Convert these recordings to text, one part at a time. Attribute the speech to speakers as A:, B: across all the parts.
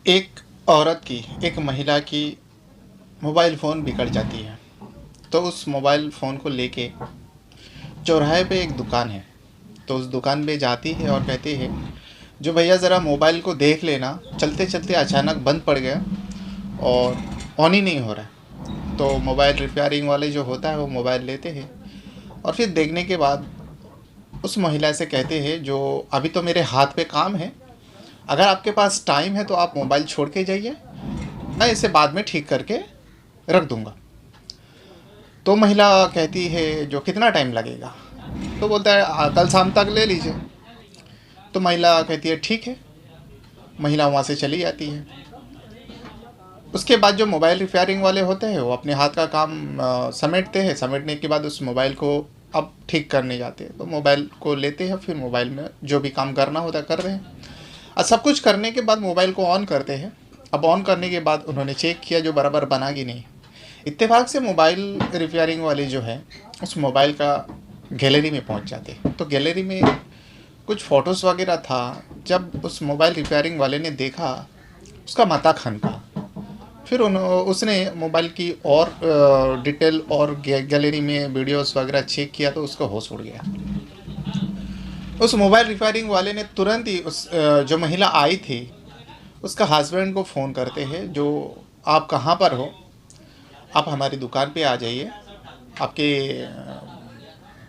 A: एक औरत की, एक महिला की मोबाइल फ़ोन बिगड़ जाती है। तो उस मोबाइल फ़ोन को लेके चौराहे पे एक दुकान है। तो उस दुकान पे जाती है और कहती है, जो भैया ज़रा मोबाइल को देख लेना, चलते चलते अचानक बंद पड़ गया और ऑन ही नहीं हो रहा है। तो मोबाइल रिपेयरिंग वाले जो होता है वो मोबाइल लेते हैं और फिर देखने के बाद उस महिला से कहते हैं, जो अभी तो मेरे हाथ पे काम है, अगर आपके पास टाइम है तो आप मोबाइल छोड़ के जाइए, मैं इसे बाद में ठीक करके रख दूंगा। तो महिला कहती है, जो कितना टाइम लगेगा? तो बोलता है, कल शाम तक ले लीजिए। तो महिला कहती है ठीक है। महिला वहाँ से चली जाती है। उसके बाद जो मोबाइल रिपेयरिंग वाले होते हैं वो अपने हाथ का काम समेटते हैं। समेटने के बाद उस मोबाइल को अब ठीक करने जाते हैं। तो मोबाइल को लेते हैं, फिर मोबाइल में जो भी काम करना होता है कर रहे हैं। और सब कुछ करने के बाद मोबाइल को ऑन करते हैं। अब ऑन करने के बाद उन्होंने चेक किया, जो बराबर बना कि नहीं। इत्तेफाक से मोबाइल रिपेयरिंग वाले जो है उस मोबाइल का गैलरी में पहुंच जाते हैं। तो गैलरी में कुछ फ़ोटोज़ वगैरह था। जब उस मोबाइल रिपेयरिंग वाले ने देखा, उसका माथा खनका। फिर उसने मोबाइल की और डिटेल और गैलरी में वीडियोस वगैरह चेक किया तो उसका होश उड़ गया। उस मोबाइल रिपेयरिंग वाले ने तुरंत ही उस जो महिला आई थी उसका हस्बैंड को फ़ोन करते हैं, जो आप कहाँ पर हो, आप हमारी दुकान पे आ जाइए, आपके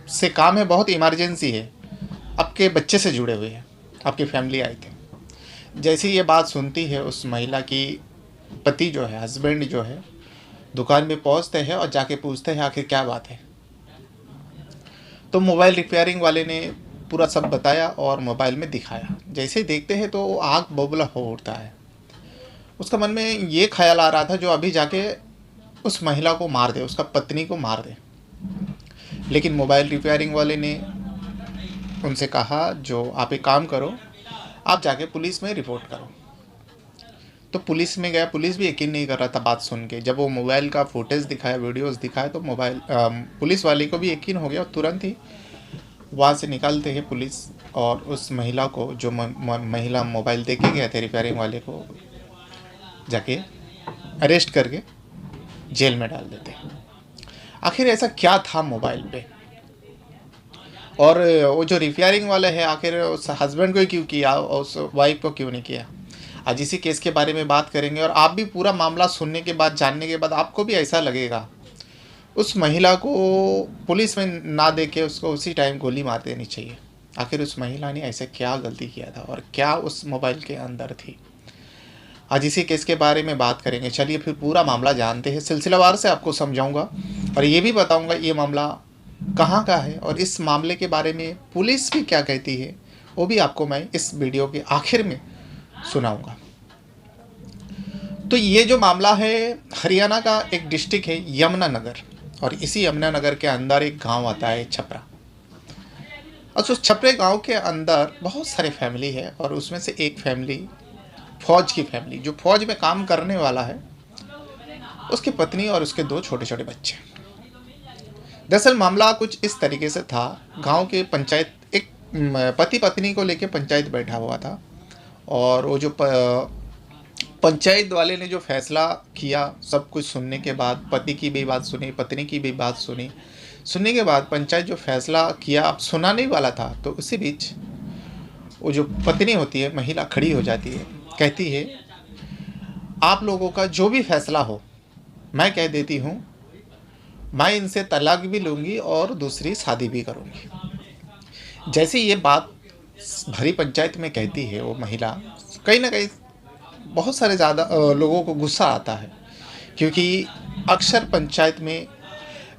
A: से काम है, बहुत इमरजेंसी है, आपके बच्चे से जुड़े हुए हैं, आपकी फैमिली आई थी। जैसे ये बात सुनती है, उस महिला की पति जो है, हस्बैंड जो है, दुकान में पहुंचते हैं और जाके पूछते हैं आखिर क्या बात है। तो मोबाइल रिपेयरिंग वाले ने पूरा सब बताया और मोबाइल में दिखाया। जैसे ही देखते हैं तो आग बबूला हो उठता है। उसका मन में ये ख्याल आ रहा था, जो अभी जाके उस महिला को मार दे, उसका पत्नी को मार दे। लेकिन मोबाइल रिपेयरिंग वाले ने उनसे कहा, जो आप एक काम करो, आप जाके पुलिस में रिपोर्ट करो। तो पुलिस में गया। पुलिस भी यकीन नहीं कर रहा था बात सुन के। जब वो मोबाइल का फुटेज दिखाया, वीडियोस दिखाए, तो पुलिस वाले को भी यकीन हो गया और तुरंत ही वहाँ से निकालते हैं पुलिस। और उस महिला को, जो महिला मोबाइल दे के गए थे रिपेयरिंग वाले को, जाके अरेस्ट करके जेल में डाल देते हैं। आखिर ऐसा क्या था मोबाइल पे? और वो जो रिपेयरिंग वाला है, आखिर उस हस्बैंड को ही क्यों किया और उस वाइफ को क्यों नहीं किया? आज इसी केस के बारे में बात करेंगे। और आप भी पूरा मामला सुनने के बाद, जानने के बाद, आपको भी ऐसा लगेगा उस महिला को पुलिस में ना दे के उसको उसी टाइम गोली मार देनी चाहिए। आखिर उस महिला ने ऐसे क्या गलती किया था और क्या उस मोबाइल के अंदर थी? आज इसी केस के बारे में बात करेंगे। चलिए फिर पूरा मामला जानते हैं, सिलसिलावार से आपको समझाऊंगा और ये भी बताऊंगा ये मामला कहाँ का है और इस मामले के बारे में पुलिस भी क्या कहती है, वो भी आपको मैं इस वीडियो के आखिर में सुनाऊंगा। तो ये जो मामला है, हरियाणा का एक डिस्ट्रिक्ट है यमुनानगर, और इसी यमुनानगर के अंदर एक गांव आता है छपरा। और उस छपरे गांव के अंदर बहुत सारे फैमिली है और उसमें से एक फैमिली, फौज की फैमिली, जो फौज में काम करने वाला है, उसकी पत्नी और उसके दो छोटे छोटे बच्चे। दरअसल मामला कुछ इस तरीके से था। गांव के पंचायत, एक पति पत्नी को लेके पंचायत बैठा हुआ था। और वो जो पंचायत वाले ने जो फैसला किया, सब कुछ सुनने के बाद, पति की भी बात सुनी, पत्नी की भी बात सुनी, सुनने के बाद पंचायत जो फैसला किया, अब सुनाने वाला था, तो उसी बीच वो जो पत्नी होती है, महिला खड़ी हो जाती है, कहती है, आप लोगों का जो भी फैसला हो, मैं कह देती हूँ, मैं इनसे तलाक भी लूँगी और दूसरी शादी भी करूँगी। जैसे ये बात भरी पंचायत में कहती है वो महिला, कहीं ना कहीं बहुत सारे ज़्यादा लोगों को गुस्सा आता है। क्योंकि अक्सर पंचायत में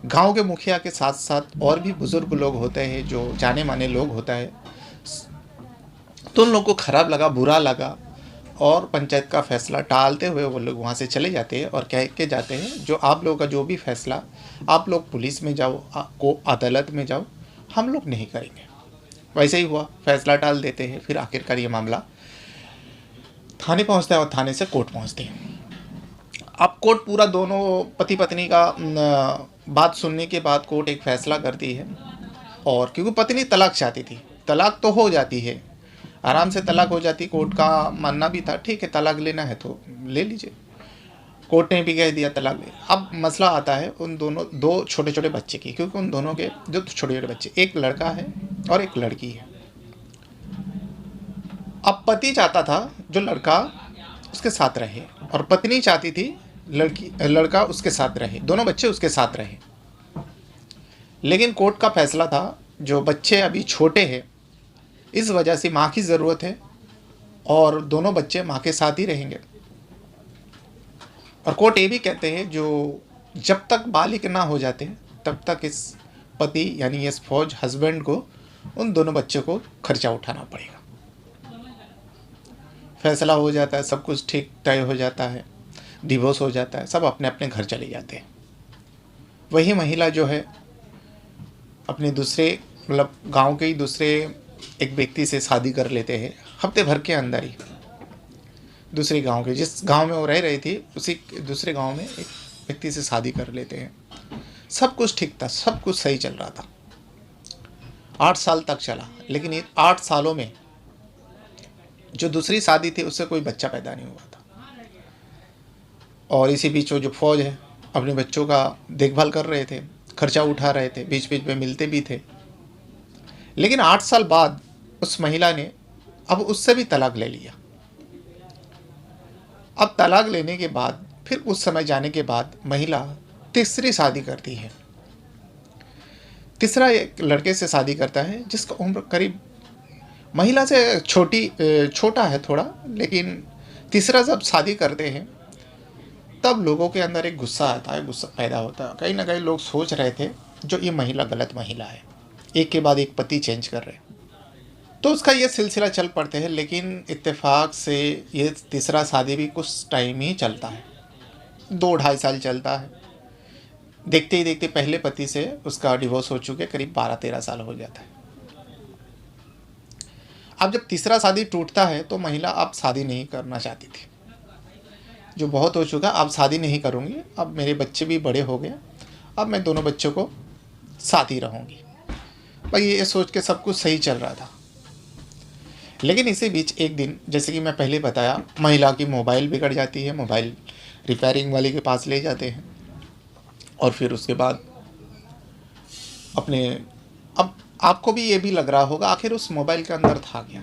A: गांव के मुखिया के साथ साथ और भी बुज़ुर्ग लोग होते हैं, जो जाने माने लोग होता है। तो उन लोगों को ख़राब लगा, बुरा लगा, और पंचायत का फैसला टालते हुए वो लोग वहाँ से चले जाते हैं और कह के जाते हैं, जो आप लोगों का जो भी फैसला, आप लोग पुलिस में जाओ, को अदालत में जाओ, हम लोग नहीं करेंगे। वैसे ही हुआ, फैसला टाल देते हैं। फिर आखिरकार ये मामला थाने पहुंचता है और थाने से कोर्ट पहुंचते हैं। अब कोर्ट पूरा, दोनों पति पत्नी का बात सुनने के बाद कोर्ट एक फ़ैसला करती है। और क्योंकि पत्नी तलाक चाहती थी, तलाक तो हो जाती है, आराम से तलाक हो जाती। कोर्ट का मानना भी था ठीक है तलाक लेना है तो ले लीजिए, कोर्ट ने भी कह दिया तलाक ले। अब मसला आता है उन दोनों दो छोटे छोटे बच्चे की, क्योंकि उन दोनों के जो छोटे छोटे बच्चे, एक लड़का है और एक लड़की है। अब पति चाहता था जो लड़का उसके साथ रहे और पत्नी चाहती थी लड़का उसके साथ रहे, दोनों बच्चे उसके साथ रहे। लेकिन कोर्ट का फैसला था जो बच्चे अभी छोटे हैं इस वजह से माँ की ज़रूरत है और दोनों बच्चे माँ के साथ ही रहेंगे। और कोर्ट ये भी कहते हैं जो जब तक बालिग ना हो जाते तब तक इस पति यानी इस फौज हस्बैंड को उन दोनों बच्चों को खर्चा उठाना पड़ेगा। फैसला हो जाता है, सब कुछ ठीक तय हो जाता है, डिवोर्स हो जाता है, सब अपने अपने घर चले जाते हैं। वही महिला जो है अपने दूसरे मतलब गांव के ही दूसरे एक व्यक्ति से शादी कर लेते हैं हफ्ते भर के अंदर ही। दूसरे गांव के जिस गांव में वो रह रही थी उसी दूसरे गांव में एक व्यक्ति से शादी कर लेते हैं। सब कुछ ठीक था, सब कुछ सही चल रहा था, 8 साल तक चला। लेकिन ये 8 सालों में जो दूसरी शादी थी उससे कोई बच्चा पैदा नहीं हुआ था। और इसी बीच वो जो फौज है अपने बच्चों का देखभाल कर रहे थे, खर्चा उठा रहे थे, बीच बीच में मिलते भी थे। लेकिन 8 साल बाद उस महिला ने अब उससे भी तलाक ले लिया। अब तलाक लेने के बाद फिर उस समय जाने के बाद महिला तीसरी शादी करती है। तीसरा एक लड़के से शादी करता है जिसका उम्र करीब महिला से छोटा है थोड़ा। लेकिन तीसरा जब शादी करते हैं तब लोगों के अंदर एक गुस्सा आता है, गुस्सा पैदा होता है। कहीं ना कहीं लोग सोच रहे थे जो ये महिला गलत महिला है, एक के बाद एक पति चेंज कर रहे हैं। तो उसका ये सिलसिला चल पड़ते हैं। लेकिन इत्तेफाक से ये तीसरा शादी भी कुछ टाइम ही चलता है, 2-2.5 साल चलता है। देखते ही देखते पहले पति से उसका डिवोर्स हो चुके करीब 12-13 साल हो जाता है। अब जब तीसरा शादी टूटता है तो महिला अब शादी नहीं करना चाहती थी, जो बहुत हो चुका, अब शादी नहीं करूँगी, अब मेरे बच्चे भी बड़े हो गए, अब मैं दोनों बच्चों को साथ ही रहूँगी। भाई ये सोच के सब कुछ सही चल रहा था। लेकिन इसी बीच एक दिन जैसे कि मैं पहले बताया महिला की मोबाइल बिगड़ जाती है, मोबाइल रिपेयरिंग वाले के पास ले जाते हैं और फिर उसके बाद अपने अब आपको भी ये भी लग रहा होगा आखिर उस मोबाइल के अंदर था क्या।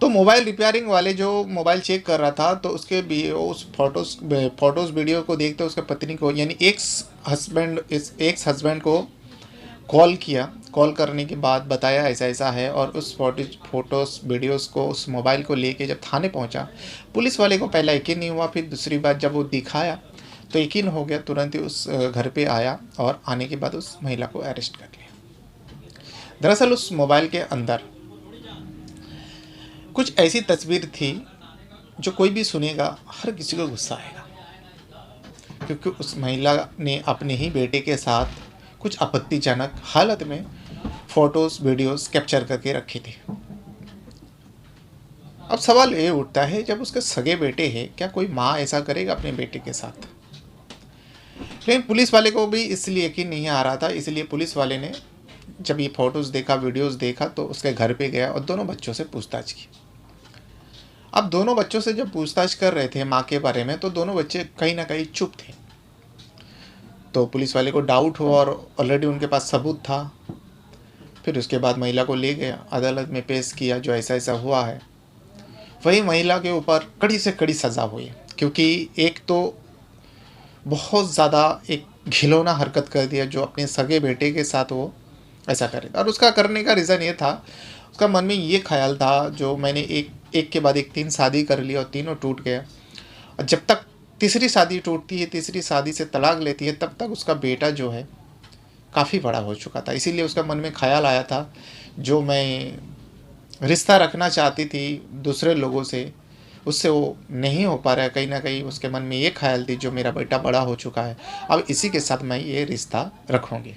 A: तो मोबाइल रिपेयरिंग वाले जो मोबाइल चेक कर रहा था तो उसके भी उस फोटोज़ वीडियो को देखते उसके पत्नी को यानी एक्स हस्बैंड को कॉल किया। कॉल करने के बाद बताया ऐसा ऐसा है और उस फोटोज़ वीडियोस को उस मोबाइल को लेके जब थाने पहुंचा, पुलिस वाले को पहला यकीन नहीं हुआ, फिर दूसरी बार जब वो दिखाया तो यकीन हो गया। तुरंत ही उस घर पे आया और आने के बाद उस महिला को अरेस्ट कर लिया। दरअसल उस मोबाइल के अंदर कुछ ऐसी तस्वीर थी जो कोई भी सुनेगा हर किसी को गुस्सा आएगा, क्योंकि उस महिला ने अपने ही बेटे के साथ कुछ आपत्तिजनक हालत में फ़ोटोज़ वीडियोज़ कैप्चर करके रखी थी। अब सवाल ये उठता है जब उसके सगे बेटे हैं क्या कोई माँ ऐसा करेगा अपने बेटे के साथ। लेकिन पुलिस वाले को भी इसलिए यकीन नहीं आ रहा था, इसलिए पुलिस वाले ने जब ये फ़ोटोज़ देखा वीडियोज़ देखा तो उसके घर पे गया और दोनों बच्चों से पूछताछ की। अब दोनों बच्चों से जब पूछताछ कर रहे थे माँ के बारे में तो दोनों बच्चे कहीं ना कहीं चुप थे। तो पुलिस वाले को डाउट हुआ और ऑलरेडी उनके पास सबूत था। फिर उसके बाद महिला को ले गया, अदालत में पेश किया जो ऐसा ऐसा हुआ है। वही महिला के ऊपर कड़ी से कड़ी सज़ा हुई, क्योंकि एक तो बहुत ज़्यादा एक घिनौना हरकत कर दिया जो अपने सगे बेटे के साथ वो ऐसा करे। और उसका करने का रीज़न ये था, उसका मन में ये ख्याल था जो मैंने एक के बाद एक 3 शादी कर ली और तीनों टूट गया, और जब तक तीसरी शादी टूटती है, तीसरी शादी से तलाक लेती है, तब तक उसका बेटा जो है काफ़ी बड़ा हो चुका था। इसीलिए उसका मन में ख्याल आया था जो मैं रिश्ता रखना चाहती थी दूसरे लोगों से, उससे वो नहीं हो पा रहा है। कहीं ना कहीं उसके मन में ये ख्याल थी जो मेरा बेटा बड़ा हो चुका है, अब इसी के साथ मैं ये रिश्ता रखूँगी।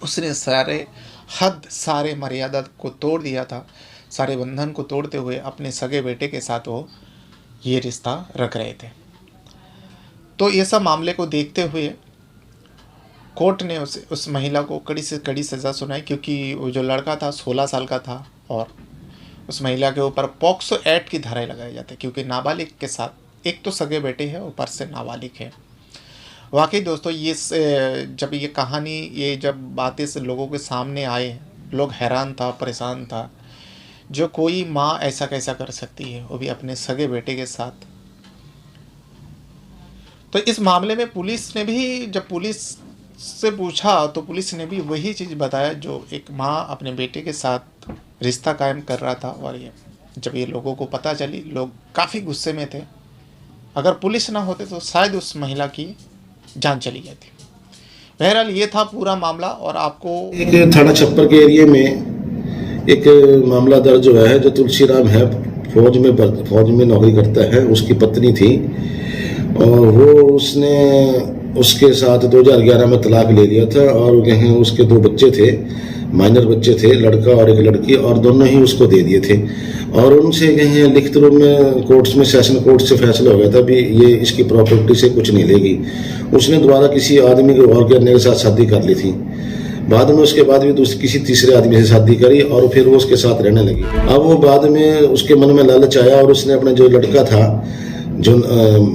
A: उसने सारे मर्यादा को तोड़ दिया था, सारे बंधन को तोड़ते हुए अपने सगे बेटे के साथ वो ये रिश्ता रख रहे थे। तो ये सब मामले को देखते हुए कोर्ट ने उस महिला को कड़ी से कड़ी सज़ा सुनाई, क्योंकि वो जो लड़का था 16 साल का था और उस महिला के ऊपर पॉक्सो एक्ट की धाराएं लगाई जाती है, क्योंकि नाबालिग के साथ एक तो सगे बेटे हैं, ऊपर से नाबालिग है। वाकई दोस्तों जब ये कहानी, ये जब बातें से लोगों के सामने आए, लोग हैरान था, परेशान था, जो कोई माँ ऐसा कैसा कर सकती है, वो भी अपने सगे बेटे के साथ। तो इस मामले में पुलिस ने भी, जब पुलिस से पूछा तो पुलिस ने भी वही चीज़ बताया जो एक माँ अपने बेटे के साथ रिश्ता कायम कर रहा था। और जब ये लोगों को पता चली, लोग काफ़ी गुस्से में थे। अगर पुलिस ना होते तो शायद उस महिला की जान चली जाती। बहरहाल ये था पूरा मामला। और आपको
B: एक थाना छप्पर के एरिया में एक मामला दर्ज हुआ है। जो तुलसीराम है, फौज में नौकरी करता है, उसकी पत्नी थी और उसने उसके साथ 2011 में तलाक ले लिया था। और कहीं उसके 2 बच्चे थे, माइनर बच्चे थे, लड़का और एक लड़की, और दोनों ही उसको दे दिए थे। और उनसे कहीं लिखित रूप में कोर्ट्स में, सेशन कोर्ट से फैसला हो गया था भी ये इसकी प्रॉपर्टी से कुछ नहीं लेगी। उसने दोबारा किसी आदमी को और करने के साथ शादी कर ली थी। बाद में उसके बाद भी किसी तीसरे आदमी से शादी करी और फिर वो उसके साथ रहने लगी। अब वो बाद में उसके मन में लालच आया और उसने अपना जो लड़का था, जो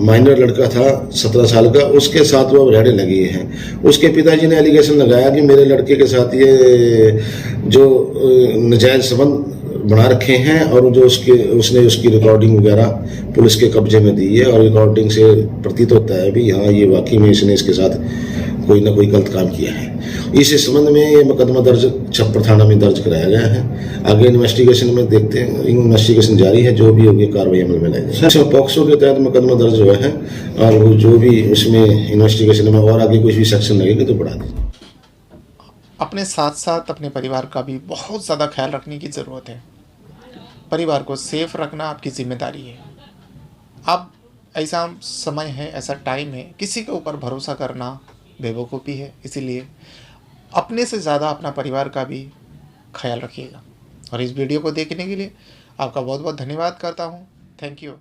B: माइनर लड़का था 17 साल का, उसके साथ वो रहने लगी है। उसके पिताजी ने एलिगेशन लगाया कि मेरे लड़के के साथ ये जो नाजायज संबंध बना रखे हैं और जो उसने उसकी रिकॉर्डिंग वगैरह पुलिस के कब्जे में दी है। और रिकॉर्डिंग से प्रतीत होता है भी हाँ, ये वाकई में इसने इसके साथ कोई ना कोई गलत काम किया है। इस संबंध में ये मुकदमा दर्ज छप्पर थाना में दर्ज कराया गया है। आगे इन्वेस्टिगेशन में देखते हैं, इन्वेस्टिगेशन जारी है, जो भी होगी कार्रवाई अमल में लाई जाएगी। पॉक्सो के तहत मुकदमा दर्ज हुआ है और वो जो भी उसमें इन्वेस्टिगेशन में और आगे कुछ भी सेक्शन लगेगा तो बढ़ा दें।
A: अपने साथ साथ अपने परिवार का भी बहुत ज़्यादा ख्याल रखने की ज़रूरत है। परिवार को सेफ रखना आपकी जिम्मेदारी है। अब ऐसा समय है, ऐसा टाइम है, किसी के ऊपर भरोसा करना बेवकूफ़ी है। इसीलिए अपने से ज़्यादा अपना परिवार का भी ख्याल रखिएगा। और इस वीडियो को देखने के लिए आपका बहुत बहुत धन्यवाद करता हूँ। Thank you.